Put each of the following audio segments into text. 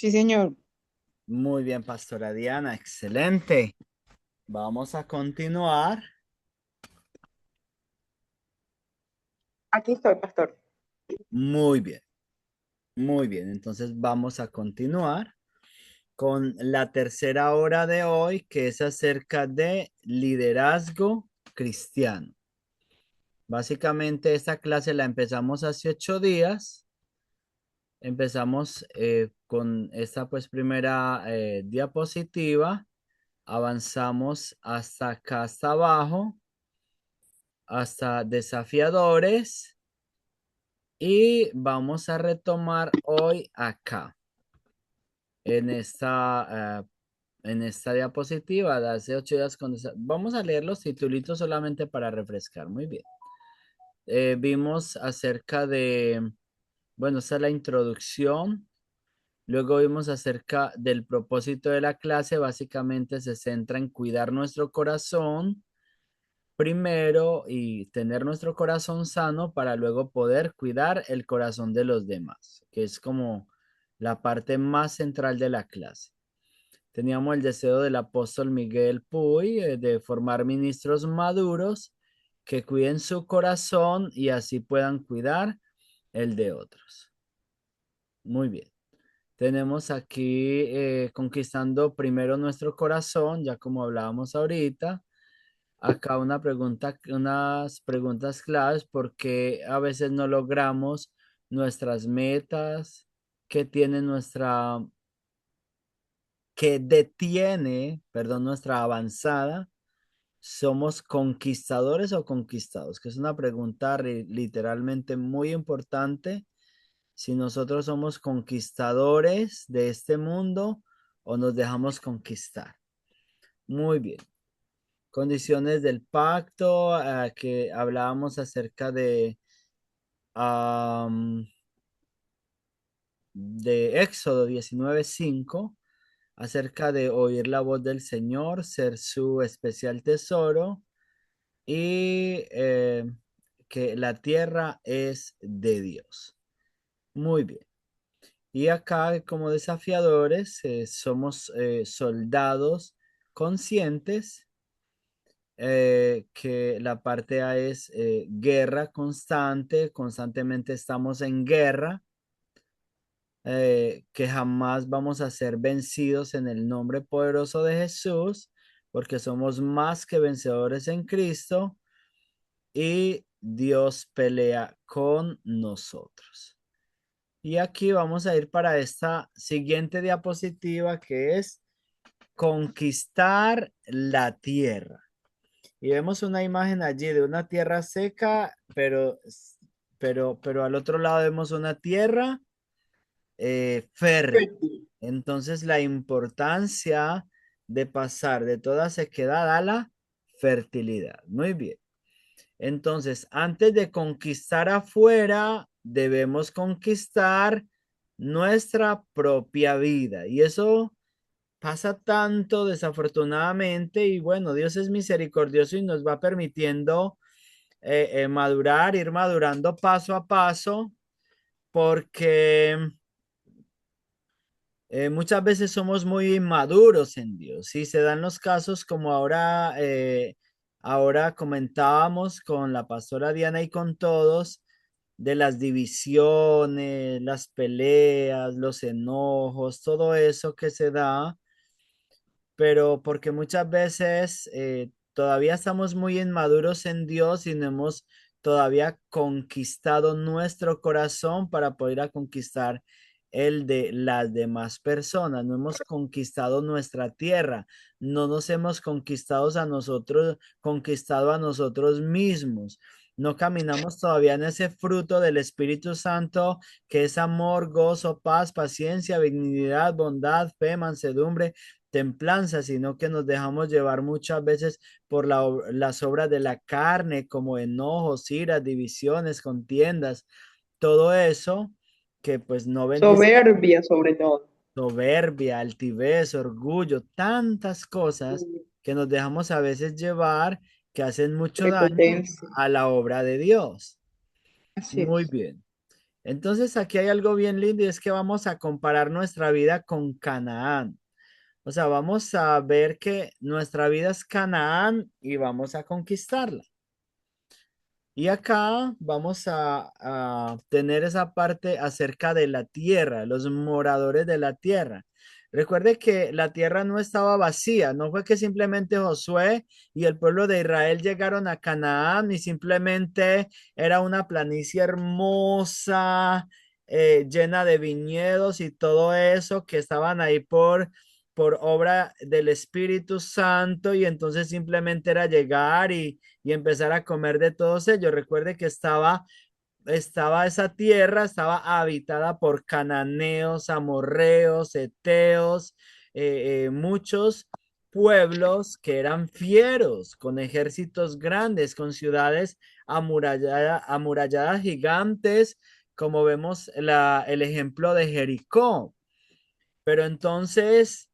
Sí, señor. Muy bien, Pastora Diana, excelente. Vamos a continuar. Aquí estoy, pastor. Muy bien, muy bien. Entonces vamos a continuar con la tercera hora de hoy, que es acerca de liderazgo cristiano. Básicamente esta clase la empezamos hace 8 días. Empezamos con esta pues primera diapositiva. Avanzamos hasta acá, hasta abajo, hasta desafiadores. Y vamos a retomar hoy acá, en esta diapositiva de hace 8 días. Vamos a leer los titulitos solamente para refrescar. Muy bien. Vimos acerca de, bueno, esta es la introducción. Luego vimos acerca del propósito de la clase. Básicamente se centra en cuidar nuestro corazón primero y tener nuestro corazón sano para luego poder cuidar el corazón de los demás, que es como la parte más central de la clase. Teníamos el deseo del apóstol Miguel Puy de formar ministros maduros que cuiden su corazón y así puedan cuidar el de otros. Muy bien. Tenemos aquí conquistando primero nuestro corazón, ya como hablábamos ahorita. Acá una pregunta, unas preguntas claves porque a veces no logramos nuestras metas, que tiene nuestra, que detiene, perdón, nuestra avanzada. ¿Somos conquistadores o conquistados? Que es una pregunta literalmente muy importante. Si nosotros somos conquistadores de este mundo o nos dejamos conquistar. Muy bien. Condiciones del pacto, que hablábamos acerca am, de Éxodo 19:5, acerca de oír la voz del Señor, ser su especial tesoro y que la tierra es de Dios. Muy bien. Y acá como desafiadores somos soldados conscientes, que la parte A es guerra constante, constantemente estamos en guerra, que jamás vamos a ser vencidos en el nombre poderoso de Jesús, porque somos más que vencedores en Cristo y Dios pelea con nosotros. Y aquí vamos a ir para esta siguiente diapositiva que es conquistar la tierra. Y vemos una imagen allí de una tierra seca, pero al otro lado vemos una tierra fértil. Fértil. Entonces la importancia de pasar de toda sequedad a la fertilidad. Muy bien. Entonces, antes de conquistar afuera, debemos conquistar nuestra propia vida. Y eso pasa tanto desafortunadamente y bueno, Dios es misericordioso y nos va permitiendo madurar, ir madurando paso a paso, porque muchas veces somos muy inmaduros en Dios y se dan los casos como ahora comentábamos con la pastora Diana y con todos, de las divisiones, las peleas, los enojos, todo eso que se da, pero porque muchas veces todavía estamos muy inmaduros en Dios y no hemos todavía conquistado nuestro corazón para poder a conquistar el de las demás personas. No hemos conquistado nuestra tierra, no nos hemos conquistado a nosotros mismos. No caminamos todavía en ese fruto del Espíritu Santo que es amor, gozo, paz, paciencia, benignidad, bondad, fe, mansedumbre, templanza, sino que nos dejamos llevar muchas veces por las obras de la carne, como enojos, iras, divisiones, contiendas, todo eso que pues no bendice, Soberbia, sobre todo. soberbia, altivez, orgullo, tantas cosas que nos dejamos a veces llevar que hacen mucho daño Prepotencia. a la obra de Dios. Así Muy es. bien. Entonces aquí hay algo bien lindo y es que vamos a comparar nuestra vida con Canaán. O sea, vamos a ver que nuestra vida es Canaán y vamos a conquistarla. Y acá vamos a tener esa parte acerca de la tierra, los moradores de la tierra. Recuerde que la tierra no estaba vacía, no fue que simplemente Josué y el pueblo de Israel llegaron a Canaán y simplemente era una planicie hermosa, llena de viñedos y todo eso que estaban ahí por obra del Espíritu Santo y entonces simplemente era llegar y empezar a comer de todos ellos. Recuerde que estaba esa tierra, estaba habitada por cananeos, amorreos, eteos, muchos pueblos que eran fieros, con ejércitos grandes, con ciudades amuralladas gigantes, como vemos el ejemplo de Jericó. Pero entonces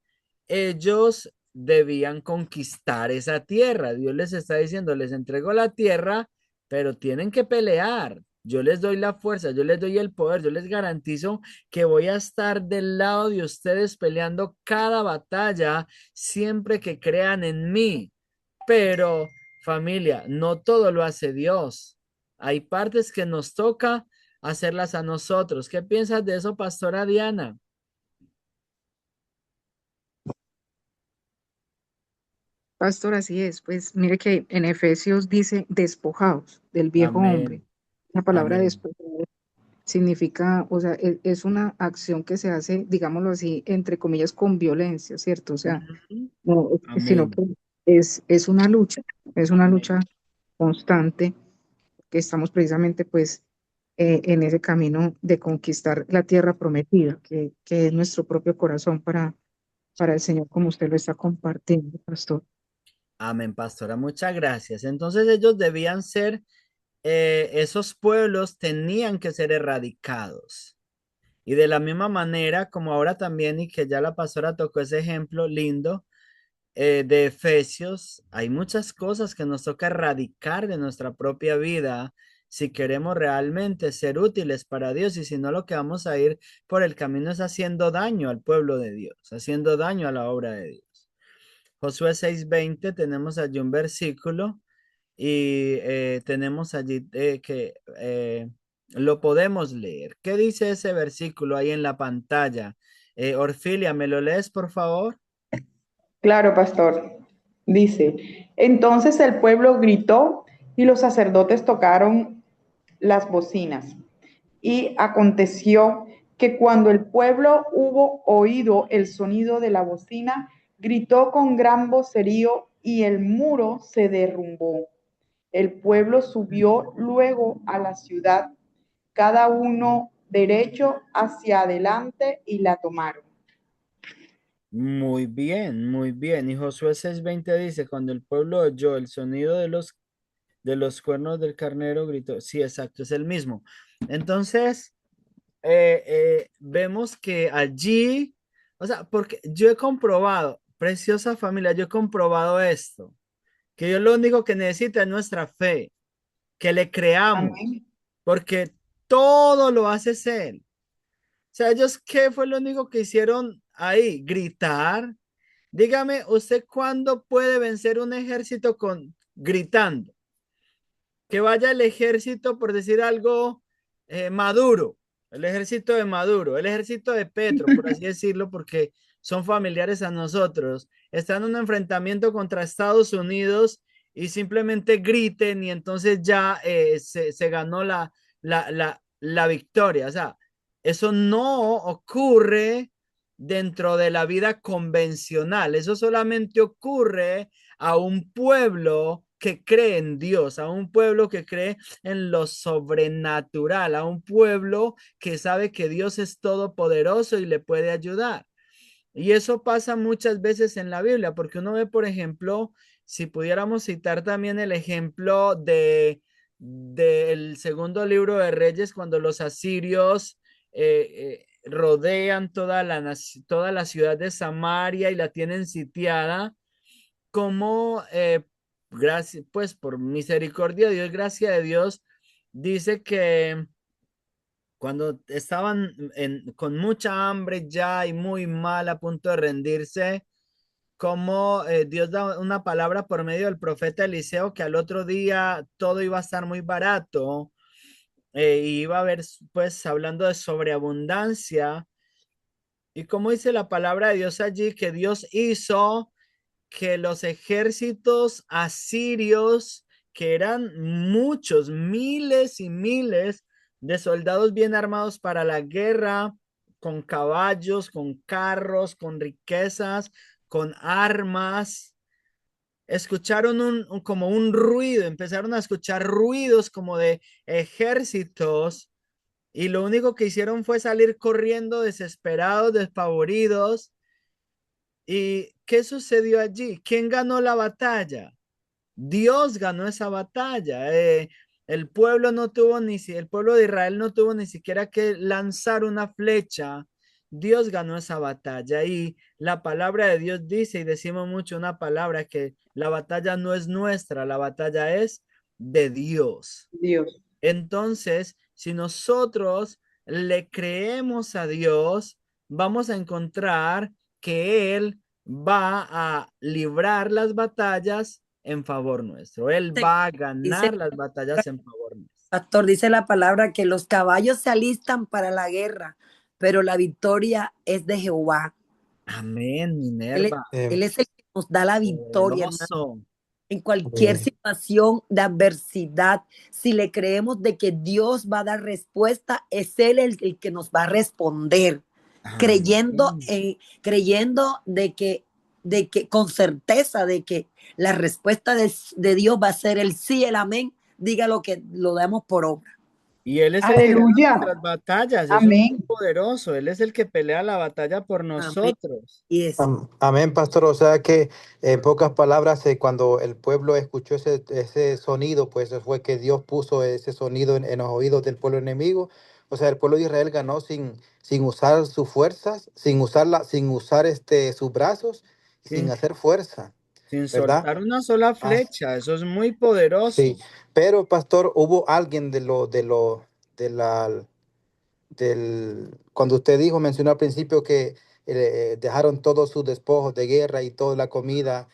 ellos debían conquistar esa tierra. Dios les está diciendo, les entrego la tierra, pero tienen que pelear. Yo les doy la fuerza, yo les doy el poder, yo les garantizo que voy a estar del lado de ustedes peleando cada batalla siempre que crean en mí. Pero familia, no todo lo hace Dios. Hay partes que nos toca hacerlas a nosotros. ¿Qué piensas de eso, Pastora Diana? Pastor, así es. Pues mire que en Efesios dice despojados del viejo hombre. Amén. La palabra Amén. despojado significa, o sea, es una acción que se hace, digámoslo así, entre comillas, con violencia, ¿cierto? O sea, Ujú. no, sino Amén. que es una Amén. lucha constante que estamos precisamente pues en ese camino de conquistar la tierra prometida, que es nuestro propio corazón para el Señor, como usted lo está compartiendo, pastor. Amén, pastora. Muchas gracias. Entonces ellos debían ser, esos pueblos tenían que ser erradicados. Y de la misma manera, como ahora también, y que ya la pastora tocó ese ejemplo lindo, de Efesios, hay muchas cosas que nos toca erradicar de nuestra propia vida si queremos realmente ser útiles para Dios y si no lo que vamos a ir por el camino es haciendo daño al pueblo de Dios, haciendo daño a la obra de Dios. Josué 6:20 tenemos allí un versículo y tenemos allí que lo podemos leer. ¿Qué dice ese versículo ahí en la pantalla? Orfilia, ¿me lo lees, por favor? Claro, pastor. Dice, entonces el pueblo gritó y los sacerdotes tocaron las bocinas. Y aconteció que cuando el pueblo hubo oído el sonido de la bocina, gritó con gran vocerío y el muro se derrumbó. El pueblo subió luego a la ciudad, cada uno derecho hacia adelante y la tomaron. Muy bien, muy bien. Y Josué 6:20 dice, cuando el pueblo oyó el sonido de los cuernos del carnero, gritó. Sí, exacto, es el mismo. Entonces, vemos que allí, o sea, porque yo he comprobado, preciosa familia, yo he comprobado esto, que Dios lo único que necesita es nuestra fe, que le creamos, Amén. porque todo lo hace Él. O sea, ellos, ¿qué fue lo único que hicieron ahí? Gritar. Dígame, ¿usted cuándo puede vencer un ejército con gritando? Que vaya el ejército, por decir algo, Maduro, el ejército de Maduro, el ejército de Petro, por así decirlo, porque son familiares a nosotros, están en un enfrentamiento contra Estados Unidos y simplemente griten y entonces ya se ganó la victoria. O sea, eso no ocurre dentro de la vida convencional, eso solamente ocurre a un pueblo que cree en Dios, a un pueblo que cree en lo sobrenatural, a un pueblo que sabe que Dios es todopoderoso y le puede ayudar. Y eso pasa muchas veces en la Biblia, porque uno ve, por ejemplo, si pudiéramos citar también el ejemplo del segundo libro de Reyes, cuando los asirios rodean toda la ciudad de Samaria y la tienen sitiada, como gracias, pues por misericordia de Dios, gracia de Dios, dice que cuando estaban con mucha hambre ya y muy mal a punto de rendirse, como Dios da una palabra por medio del profeta Eliseo que al otro día todo iba a estar muy barato, y iba a haber, pues, hablando de sobreabundancia. Y como dice la palabra de Dios allí, que Dios hizo que los ejércitos asirios, que eran muchos, miles y miles de soldados bien armados para la guerra, con caballos, con carros, con riquezas, con armas, escucharon como un ruido, empezaron a escuchar ruidos como de ejércitos, y lo único que hicieron fue salir corriendo desesperados, despavoridos. ¿Y qué sucedió allí? ¿Quién ganó la batalla? Dios ganó esa batalla. El pueblo no tuvo el pueblo de Israel no tuvo ni siquiera que lanzar una flecha. Dios ganó esa batalla y la palabra de Dios dice, y decimos mucho una palabra, que la batalla no es nuestra, la batalla es de Dios. Dios. Entonces, si nosotros le creemos a Dios, vamos a encontrar que Él va a librar las batallas en favor nuestro. Él va a Dice, ganar las batallas en favor nuestro. pastor, dice la palabra que los caballos se alistan para la guerra, pero la victoria es de Jehová. Amén, Él es, Minerva. él es el que nos da la victoria, hermano. Poderoso. En cualquier Amén. situación de adversidad, si le creemos de que Dios va a dar respuesta, es Él el que nos va a responder, creyendo, Amén. creyendo de que con certeza de que la respuesta de Dios va a ser el sí, el amén, diga lo que lo damos por obra. Y Él es el que gana Aleluya. nuestras batallas. Eso es Amén. muy poderoso. Él es el que pelea la batalla por Amén. nosotros. Y es, Amén, pastor. O sea que, en pocas palabras, cuando el pueblo escuchó ese sonido, pues fue que Dios puso ese sonido en los oídos del pueblo enemigo. O sea, el pueblo de Israel ganó sin usar sus fuerzas, sin usar sus brazos, y sin Sin, hacer fuerza, sin ¿verdad? soltar una sola Ah, flecha. Eso es muy poderoso. sí. Pero, pastor, hubo alguien de la cuando usted mencionó al principio que dejaron todos sus despojos de guerra y toda la comida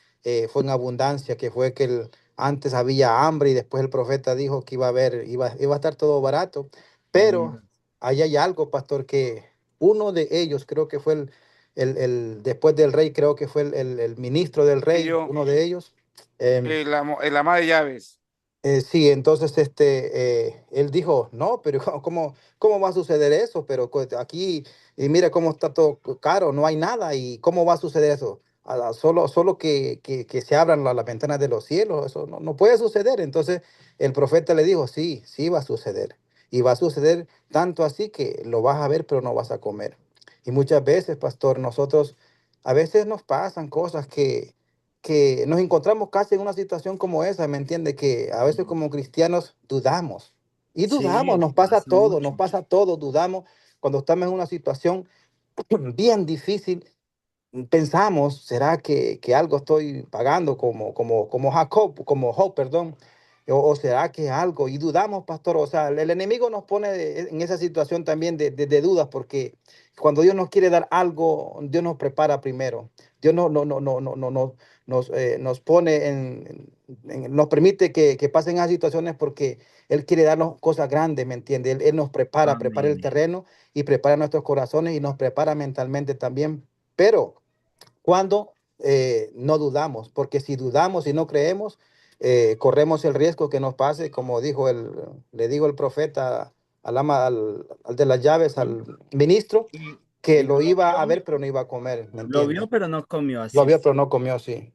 fue en abundancia, que fue que antes había hambre y después el profeta dijo que iba a estar todo barato. Pero Amén. ahí hay algo, pastor, que uno de ellos, creo que fue después del rey, creo que fue el ministro del rey, yo, uno de ellos. em, el ama de llaves. sí, entonces él dijo, no, pero ¿cómo va a suceder eso? Pero aquí, y mira cómo está todo caro, no hay nada, y ¿cómo va a suceder eso? Solo que se abran las ventanas de los cielos, eso no puede suceder. Entonces el profeta le dijo, sí, sí va a suceder, y va a suceder tanto así que lo vas a ver, pero no vas a comer. Y muchas veces, pastor, nosotros, a veces nos pasan cosas que nos encontramos casi en una situación como esa, ¿me entiende? Que a veces como cristianos dudamos. Y dudamos, Sí, pasa nos mucho. pasa todo, dudamos cuando estamos en una situación bien difícil. Pensamos, ¿será que algo estoy pagando como Jacob, como Job, perdón? O será que algo? Y dudamos, pastor. O sea, el enemigo nos pone en esa situación también de dudas, porque cuando Dios nos quiere dar algo, Dios nos prepara primero. Dios nos pone nos permite que pasen esas situaciones porque Él quiere darnos cosas grandes, ¿me entiende? Él nos prepara el Amén. terreno y prepara nuestros corazones y nos prepara mentalmente también. Pero cuando no dudamos, porque si dudamos y no creemos, corremos el riesgo que nos pase, como le dijo el profeta al de las llaves, Y, al ministro, que y lo iba a ver, pero no iba a comer, ¿me lo vio, entiendes? pero no comió, Lo así vio, es. pero no comió, sí.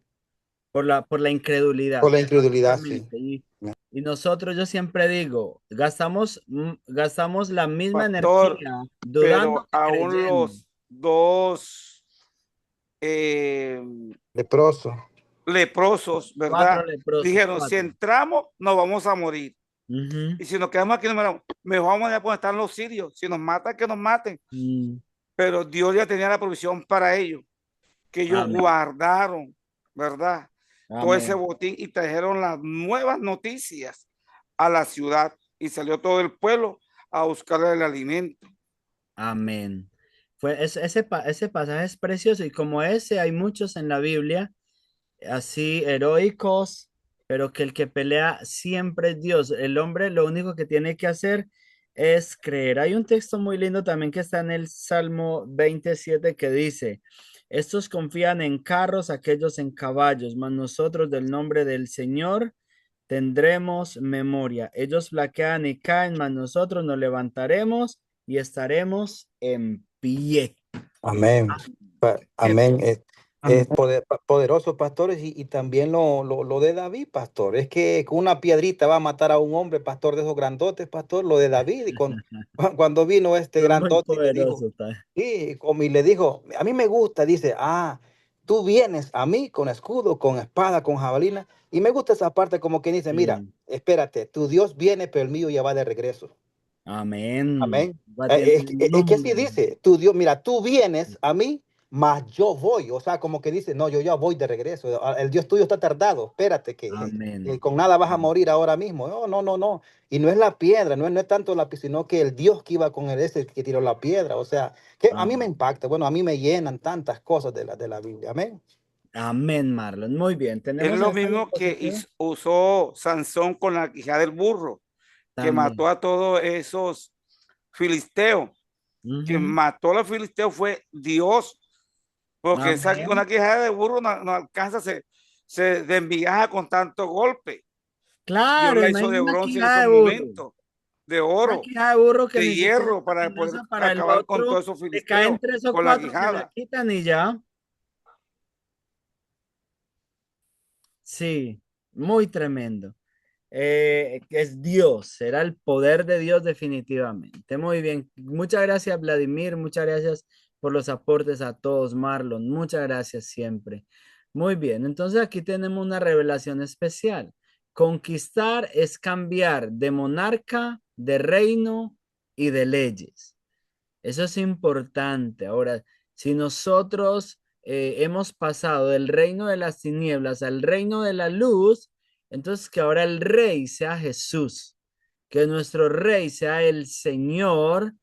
Por la Por incredulidad, la incredulidad, sí. exactamente. Y nosotros, yo siempre digo, gastamos la misma Pastor, energía dudando pero que aún creyendo. los dos eh, Leproso. leprosos, Cuatro ¿verdad? leprosos, Dijeron, si 4. entramos, nos vamos a morir. Ujú. Y si nos quedamos aquí, nos moramos. Mejor vamos a donde están los sirios. Si nos matan, que nos maten. Mm. Pero Dios ya tenía la provisión para ellos, que ellos Amén. guardaron, ¿verdad? Todo ese Amén. botín y trajeron las nuevas noticias a la ciudad y salió todo el pueblo a buscar el alimento. Amén. Ese pasaje es precioso y como ese hay muchos en la Biblia, así heroicos, pero que el que pelea siempre es Dios. El hombre lo único que tiene que hacer es creer. Hay un texto muy lindo también que está en el Salmo 27 que dice, estos confían en carros, aquellos en caballos, mas nosotros del nombre del Señor tendremos memoria. Ellos flaquean y caen, mas nosotros nos levantaremos y estaremos en pie. Amén. Qué Amén. Amén. Poderoso, pastores, y también lo de David, pastor. Es que con una piedrita va a matar a un hombre, pastor, de esos grandotes, pastor, lo de David. Y cuando vino este es muy grandote y le dijo, poderoso. sí, y le dijo, a mí me gusta, dice, tú vienes a mí con escudo, con espada, con jabalina. Y me gusta esa parte como que dice, mira, Sí. espérate, tu Dios viene, pero el mío ya va de regreso. Amén. Amén. Va, tiene el Es que así nombre. dice, tu Dios, mira, tú vienes a mí, mas yo voy. O sea, como que dice, no, yo ya voy de regreso. El Dios tuyo está tardado. Espérate, que Amén. con nada vas a morir ahora mismo. No, no, no, no. Y no es la piedra, no es tanto la piedra, sino que el Dios que iba con él es el que tiró la piedra. O sea, que a mí me Amén. impacta. Bueno, a mí me llenan tantas cosas de la Biblia. Amén. Amén, Marlon. Muy bien. Es Tenemos lo esta mismo que diapositiva usó Sansón con la quijada del burro, que mató también. a todos esos filisteos. Quien Ujú. mató a los filisteos fue Dios, porque una Amén. quijada de burro no alcanza, se desmigaja con tanto golpe. Dios Claro, la hizo de imagina una bronce en quijada esos de burro. momentos, de Una oro, quijada de burro que de ni siquiera es hierro, para poder venenosa para el acabar con otro. todos esos Le caen filisteos 3 o 4, con la se la quijada. quitan y ya. Sí, muy tremendo. Es Dios, será el poder de Dios definitivamente. Muy bien. Muchas gracias, Vladimir. Muchas gracias por los aportes a todos, Marlon. Muchas gracias siempre. Muy bien. Entonces aquí tenemos una revelación especial. Conquistar es cambiar de monarca, de reino y de leyes. Eso es importante. Ahora, si nosotros hemos pasado del reino de las tinieblas al reino de la luz, entonces que ahora el rey sea Jesús, que nuestro rey sea el Señor,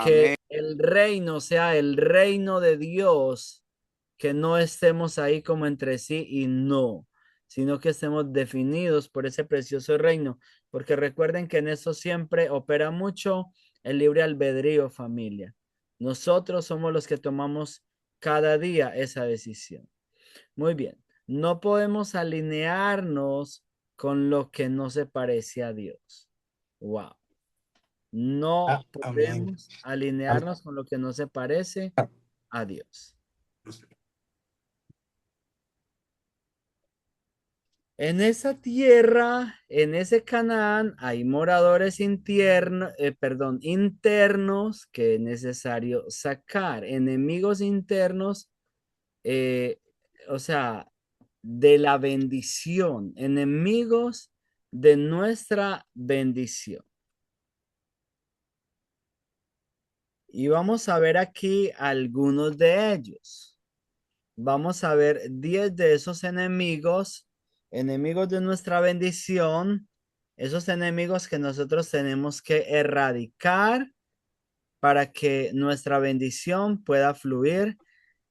que Amén. el reino sea el reino de Dios, que no estemos ahí como entre sí y no, sino que estemos definidos por ese precioso reino, porque recuerden que en eso siempre opera mucho el libre albedrío, familia. Nosotros somos los que tomamos cada día esa decisión. Muy bien, no podemos alinearnos con lo que no se parece a Dios. Wow. No Amén. podemos alinearnos con lo que no se parece a Dios. En esa tierra, en ese Canaán, hay moradores internos que es necesario sacar, enemigos internos, eh, o sea, de la bendición, enemigos de nuestra bendición. Y vamos a ver aquí algunos de ellos. Vamos a ver 10 de esos enemigos, enemigos de nuestra bendición, esos enemigos que nosotros tenemos que erradicar para que nuestra bendición pueda fluir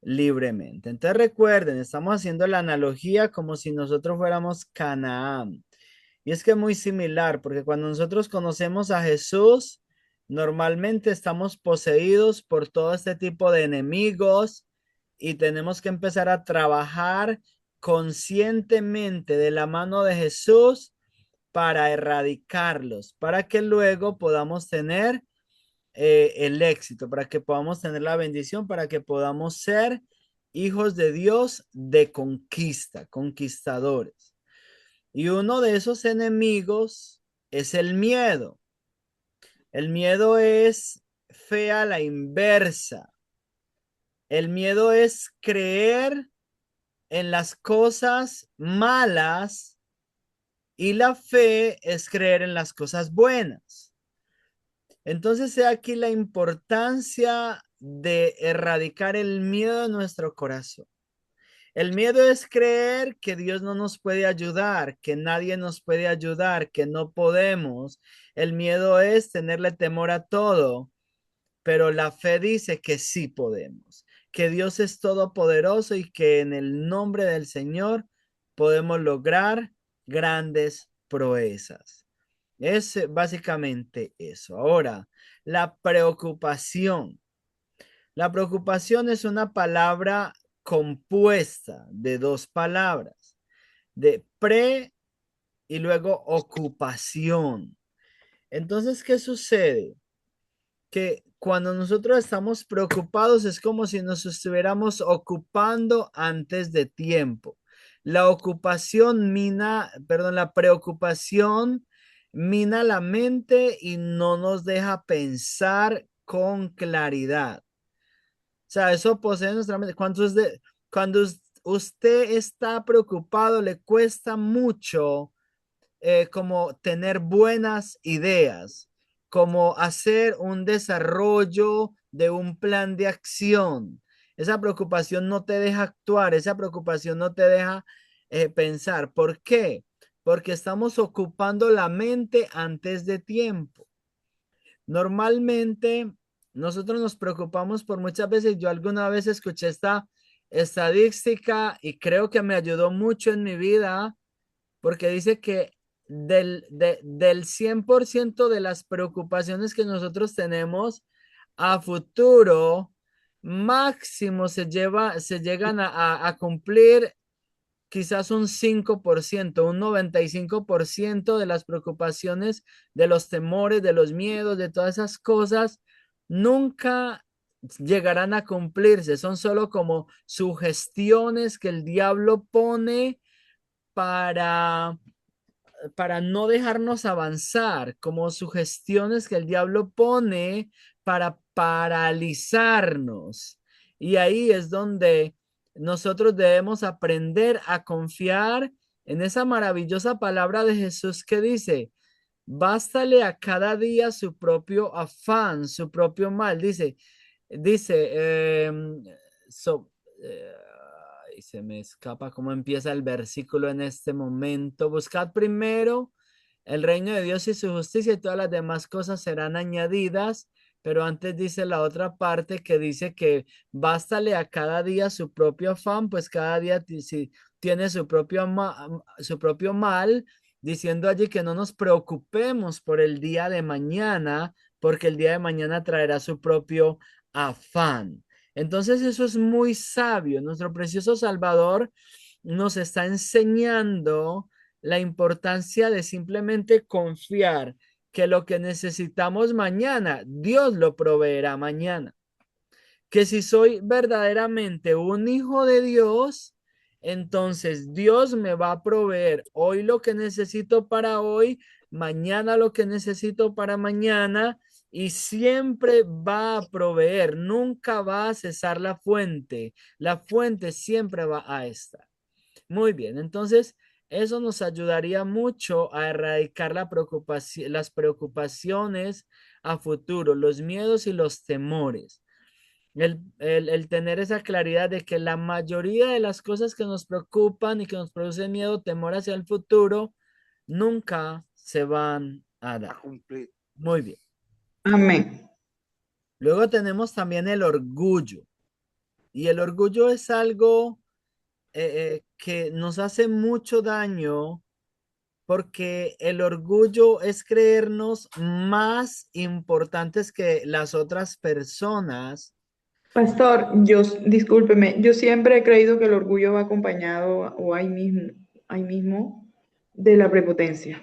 libremente. Entonces recuerden, estamos haciendo la analogía como si nosotros fuéramos Canaán. Y es que es muy similar, porque cuando nosotros conocemos a Jesús, normalmente estamos poseídos por todo este tipo de enemigos y tenemos que empezar a trabajar conscientemente de la mano de Jesús para erradicarlos, para que luego podamos tener el éxito, para que podamos tener la bendición, para que podamos ser hijos de Dios de conquista, conquistadores. Y uno de esos enemigos es el miedo. El miedo es fe a la inversa. El miedo es creer en las cosas malas y la fe es creer en las cosas buenas. Entonces, he aquí la importancia de erradicar el miedo de nuestro corazón. El miedo es creer que Dios no nos puede ayudar, que nadie nos puede ayudar, que no podemos. El miedo es tenerle temor a todo, pero la fe dice que sí podemos, que Dios es todopoderoso y que en el nombre del Señor podemos lograr grandes proezas. Es básicamente eso. Ahora, la preocupación. La preocupación es una palabra compuesta de dos palabras, de pre y luego ocupación. Entonces, ¿qué sucede? Que cuando nosotros estamos preocupados es como si nos estuviéramos ocupando antes de tiempo. La ocupación mina, perdón, la preocupación mina la mente y no nos deja pensar con claridad. O sea, eso posee nuestra mente. Cuando usted está preocupado, le cuesta mucho como tener buenas ideas, como hacer un desarrollo de un plan de acción. Esa preocupación no te deja actuar, esa preocupación no te deja pensar. ¿Por qué? Porque estamos ocupando la mente antes de tiempo. Normalmente nosotros nos preocupamos por muchas veces. Yo alguna vez escuché esta estadística y creo que me ayudó mucho en mi vida porque dice que del 100% de las preocupaciones que nosotros tenemos a futuro, máximo se llegan a cumplir quizás un 5%, un 95% de las preocupaciones, de los temores, de los miedos, de todas esas cosas, nunca llegarán a cumplirse. Son solo como sugestiones que el diablo pone para no dejarnos avanzar, como sugestiones que el diablo pone para paralizarnos. Y ahí es donde nosotros debemos aprender a confiar en esa maravillosa palabra de Jesús que dice, bástale a cada día su propio afán, su propio mal. Dice, so, eh, y se me escapa cómo empieza el versículo en este momento. Buscad primero el reino de Dios y su justicia y todas las demás cosas serán añadidas. Pero antes dice la otra parte que dice que bástale a cada día su propio afán, pues cada día si tiene su propio mal, diciendo allí que no nos preocupemos por el día de mañana, porque el día de mañana traerá su propio afán. Entonces eso es muy sabio. Nuestro precioso Salvador nos está enseñando la importancia de simplemente confiar que lo que necesitamos mañana, Dios lo proveerá mañana. Que si soy verdaderamente un hijo de Dios, entonces Dios me va a proveer hoy lo que necesito para hoy, mañana lo que necesito para mañana y siempre va a proveer, nunca va a cesar la fuente siempre va a estar. Muy bien, entonces eso nos ayudaría mucho a erradicar las preocupaciones a futuro, los miedos y los temores. El tener esa claridad de que la mayoría de las cosas que nos preocupan y que nos producen miedo, temor hacia el futuro, nunca se van a a dar. cumplir. Muy bien. Amén. Luego tenemos también el orgullo. Y el orgullo es algo que nos hace mucho daño porque el orgullo es creernos más importantes que las otras personas. Pastor, discúlpeme, yo siempre he creído que el orgullo va acompañado o ahí mismo de la prepotencia.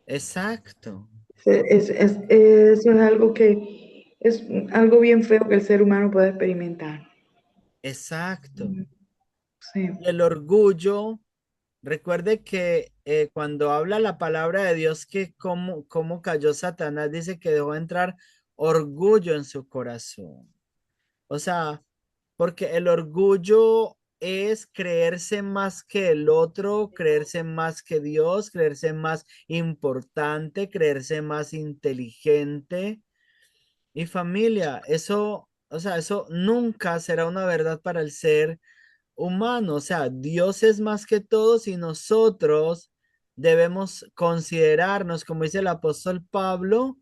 Exacto, Eso es algo que es algo bien feo que el ser humano puede experimentar. exacto. Sí. Y el orgullo, recuerde que cuando habla la palabra de Dios que cómo cayó Satanás, dice que dejó entrar orgullo en su corazón. O sea, porque el orgullo es creerse más que el otro, creerse más que Dios, creerse más importante, creerse más inteligente. Y familia, eso, o sea, eso nunca será una verdad para el ser humano. O sea, Dios es más que todos y nosotros debemos considerarnos, como dice el apóstol Pablo,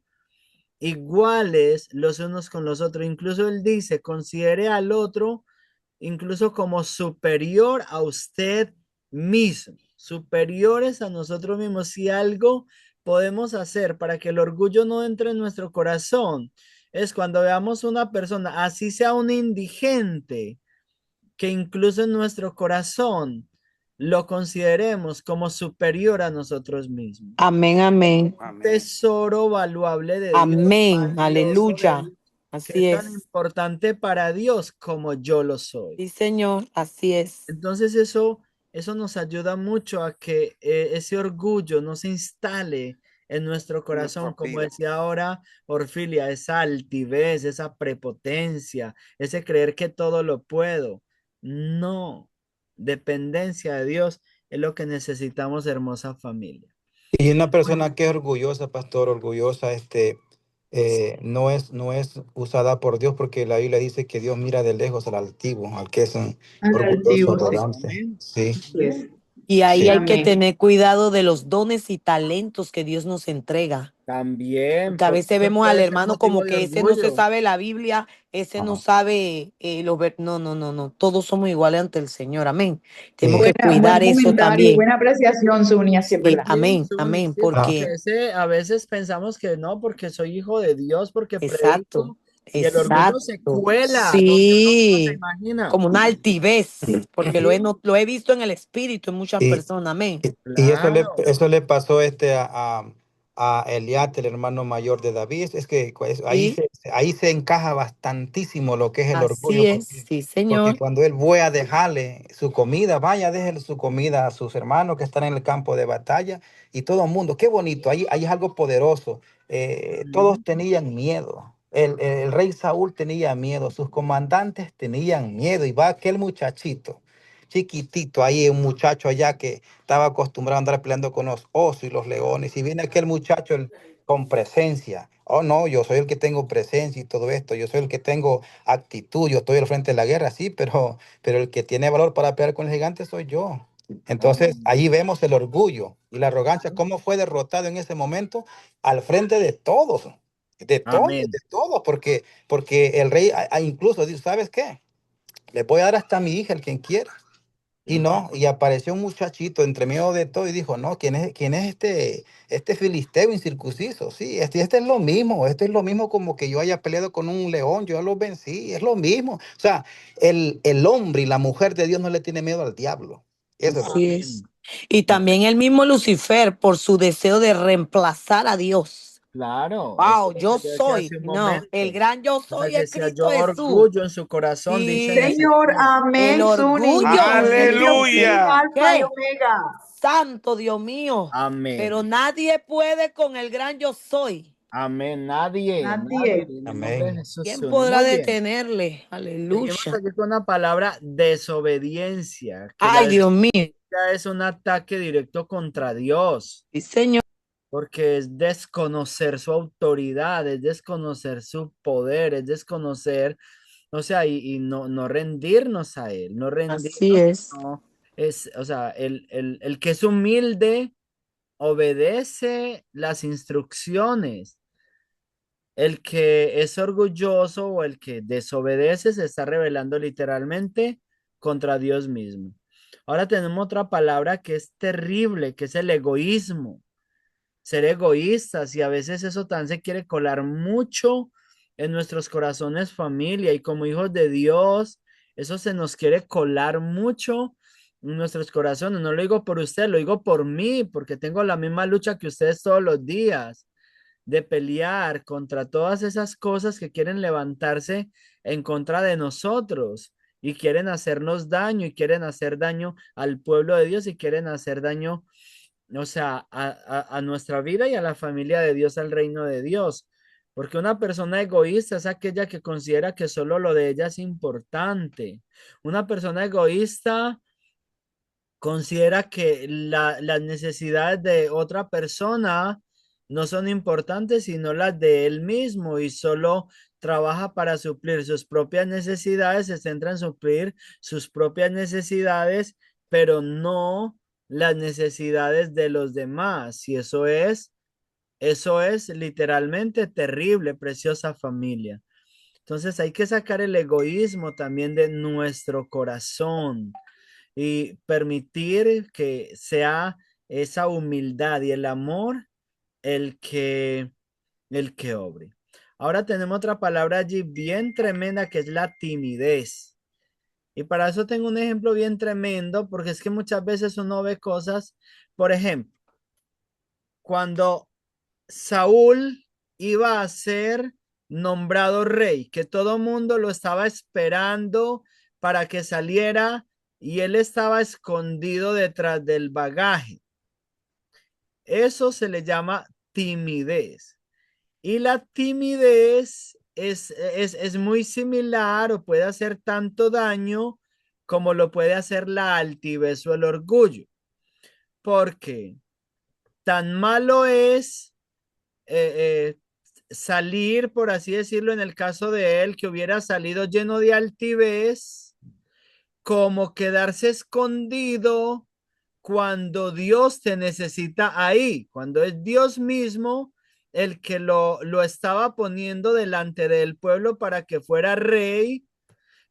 iguales los unos con los otros. Incluso él dice, considere al otro incluso como superior a usted mismo, superiores a nosotros mismos. Si algo podemos hacer para que el orgullo no entre en nuestro corazón, es cuando veamos una persona, así sea un indigente, que incluso en nuestro corazón lo consideremos como superior a nosotros mismos. Amén, amén. Un Amén. tesoro valuable de Dios, Amén. valioso de Aleluya. Dios, que Así es tan es. importante para Dios como yo lo soy. Sí, Señor. Así es. Entonces eso nos ayuda mucho a que ese orgullo no se instale en nuestro corazón, Nuestra como vida. decía ahora Orfilia, esa altivez, esa prepotencia, ese creer que todo lo puedo. No, dependencia de Dios es lo que necesitamos, hermosa familia. Y una persona que es orgullosa, pastor, orgullosa, no es usada por Dios, porque la Biblia dice que Dios mira de lejos al altivo, al que es un Al orgulloso, altivo, sí. arrogante. Amén. Sí, Así es. Y ahí sí. hay que Amén. tener cuidado de los dones y talentos que Dios nos entrega. También, Porque a porque veces eso vemos al puede ser hermano motivo como de que ese no se orgullo. sabe la Biblia, ese no Ajá. sabe No, no, no, no. Todos somos iguales ante el Señor. Amén. Tenemos Sí. que Buen cuidar eso comentario, también. buena apreciación, Zunia, sí es Sí, verdad. Sí, amén, Zuni, amén. sí, porque Ah, Porque, a veces pensamos que no, porque soy hijo de Dios, porque exacto, predico, y el orgullo se exacto. cuela donde uno no se Sí, imagina. como una altivez, porque Sí, lo he visto en el espíritu en muchas y, personas. Amén. y eso le, claro. eso le pasó a Eliat, el hermano mayor de David. Es que pues, Sí, ahí se encaja bastantísimo lo que es el así orgullo, es. Sí, porque Señor. cuando él voy a dejarle su comida, vaya, déjele su comida a sus hermanos que están en el campo de batalla y todo el mundo. Qué bonito, ahí es algo poderoso. Todos Ujú. tenían miedo. El rey Saúl tenía miedo, sus comandantes tenían miedo y va aquel muchachito chiquitito, ahí un muchacho allá que estaba acostumbrado a andar peleando con los osos y los leones, y viene aquel muchacho con presencia. Oh, no, yo soy el que tengo presencia y todo esto, yo soy el que tengo actitud, yo estoy al frente de la guerra, sí, pero el que tiene valor para pelear con el gigante soy yo. Entonces, Amén. ahí vemos el orgullo y la arrogancia, cómo fue derrotado en ese momento al frente Amén. de todos, porque el rey incluso dice, ¿sabes qué? Le voy a dar hasta a mi hija, el quien quiera. Y no, y apareció un muchachito entre medio de todo y dijo, no, ¿quién es este filisteo incircunciso? Sí, este es lo mismo, esto es lo mismo como que yo haya peleado con un león, yo lo vencí, es lo mismo. O sea, el hombre y la mujer de Dios no le tiene miedo al diablo. Eso es lo Así que... es. Amén. Y también el mismo Lucifer por su deseo de reemplazar a Dios. Claro, eso Wow, es lo yo que yo decía soy. hace un No, el momento. gran yo O sea, soy que es si Cristo halló Jesús. orgullo en su corazón, dice en Sí, Señor, Ezequiel. el amén, Zuni. orgullo Es es Dios es Lucifer. el Aleluya. alfa y ¿Qué? omega. Santo Dios mío. Pero Amén. nadie puede con el gran yo soy. Amén. Nadie, Nadie. nadie. En el nombre de Amén. Jesús. ¿Quién Suni. podrá Muy bien. detenerle? Seguimos Aleluya. aquí con la palabra desobediencia, que la Ay, Dios mío. desobediencia es un ataque directo contra Dios, Sí, Señor. porque es desconocer su autoridad, es desconocer su poder, es desconocer, o sea, y no rendirnos a Él, no Así rendirnos, es. no, es, o sea, el que es humilde obedece las instrucciones. El que es orgulloso o el que desobedece se está rebelando literalmente contra Dios mismo. Ahora tenemos otra palabra que es terrible, que es el egoísmo. Ser egoístas, y a veces eso también se quiere colar mucho en nuestros corazones, familia, y como hijos de Dios, eso se nos quiere colar mucho en nuestros corazones. No lo digo por usted, lo digo por mí, porque tengo la misma lucha que ustedes todos los días de pelear contra todas esas cosas que quieren levantarse en contra de nosotros y quieren hacernos daño y quieren hacer daño al pueblo de Dios y quieren hacer daño, o sea, a nuestra vida y a la familia de Dios, al reino de Dios. Porque una persona egoísta es aquella que considera que solo lo de ella es importante. Una persona egoísta considera que las necesidades de otra persona no son importantes, sino las de él mismo, y solo trabaja para suplir sus propias necesidades, se centra en suplir sus propias necesidades, pero no las necesidades de los demás. Y eso es literalmente terrible, preciosa familia. Entonces hay que sacar el egoísmo también de nuestro corazón y permitir que sea esa humildad y el amor el que, el que obre. Ahora tenemos otra palabra allí bien tremenda que es la timidez. Y para eso tengo un ejemplo bien tremendo, porque es que muchas veces uno ve cosas, por ejemplo, cuando Saúl iba a ser nombrado rey, que todo mundo lo estaba esperando para que saliera y él estaba escondido detrás del bagaje. Eso se le llama timidez. Y la timidez es muy similar o puede hacer tanto daño como lo puede hacer la altivez o el orgullo. Porque tan malo es salir, por así decirlo, en el caso de él, que hubiera salido lleno de altivez, como quedarse escondido cuando Dios te necesita ahí, cuando es Dios mismo el que lo estaba poniendo delante del pueblo para que fuera rey.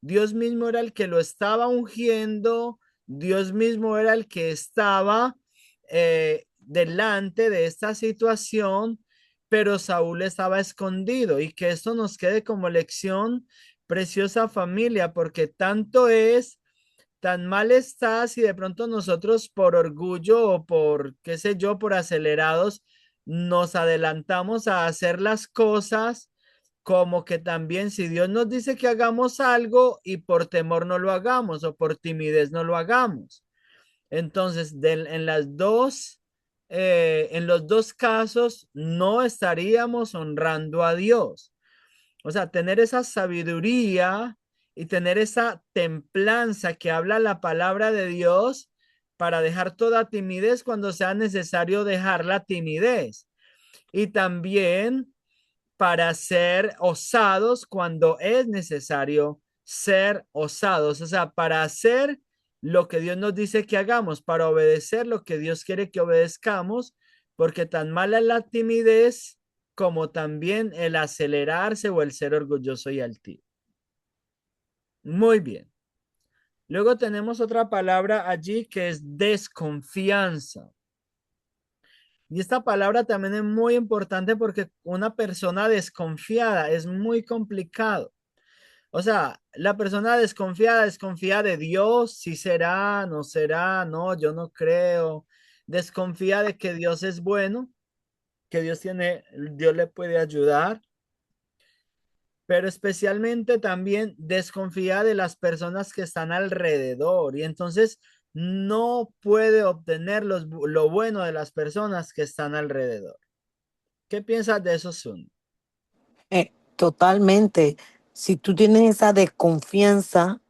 Dios mismo era el que lo estaba ungiendo, Dios mismo era el que estaba delante de esta situación, pero Saúl estaba escondido y que esto nos quede como lección, preciosa familia, porque tanto es, tan mal está si de pronto nosotros por orgullo o por, qué sé yo, por acelerados, nos adelantamos a hacer las cosas como que también si Dios nos dice que hagamos algo y por temor no lo hagamos o por timidez no lo hagamos. Entonces, en los dos casos no estaríamos honrando a Dios. O sea, tener esa sabiduría y tener esa templanza que habla la palabra de Dios para dejar toda timidez cuando sea necesario dejar la timidez. Y también para ser osados cuando es necesario ser osados, o sea, para hacer lo que Dios nos dice que hagamos, para obedecer lo que Dios quiere que obedezcamos, porque tan mala es la timidez como también el acelerarse o el ser orgulloso y altivo. Muy bien. Luego tenemos otra palabra allí que es desconfianza. Y esta palabra también es muy importante porque una persona desconfiada es muy complicado. O sea, la persona desconfiada desconfía de Dios, si será, no será, no, yo no creo. Desconfía de que Dios es bueno, que Dios le puede ayudar, pero especialmente también desconfía de las personas que están alrededor y entonces no puede obtener lo bueno de las personas que están alrededor. ¿Qué piensas de eso, Sun? Totalmente. Si tú tienes esa desconfianza,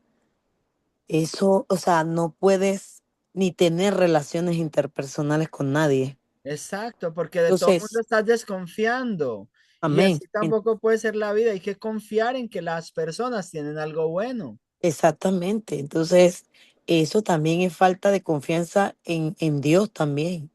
eso, o sea, no puedes ni tener relaciones interpersonales con nadie. Exacto, porque de todo el mundo Entonces, estás desconfiando y amén. así tampoco puede ser la vida. Hay que confiar en que las personas tienen algo bueno Exactamente. Entonces, eso también es falta de confianza en Dios también.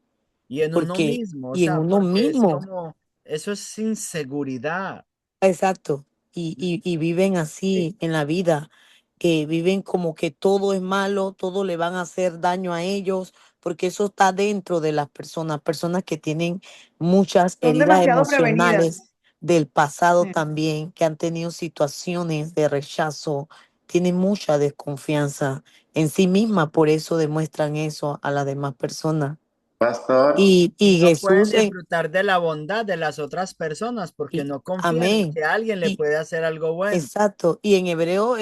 y en uno Porque, mismo, o y en sea, uno porque es mismo. como, eso es inseguridad. Exacto. Y viven así en la vida, que viven como que todo es malo, todo le van a hacer daño a ellos, porque eso está dentro de las personas, personas que tienen muchas Son heridas demasiado emocionales prevenidas. del pasado Sí. también, que han tenido situaciones de rechazo, tienen mucha desconfianza en sí misma, por eso demuestran eso a las demás personas. Pastor, Y Y no pueden Jesús, disfrutar de la bondad de las otras personas porque no confían en amén. que alguien le Y puede hacer algo bueno. exacto. Y en hebreo,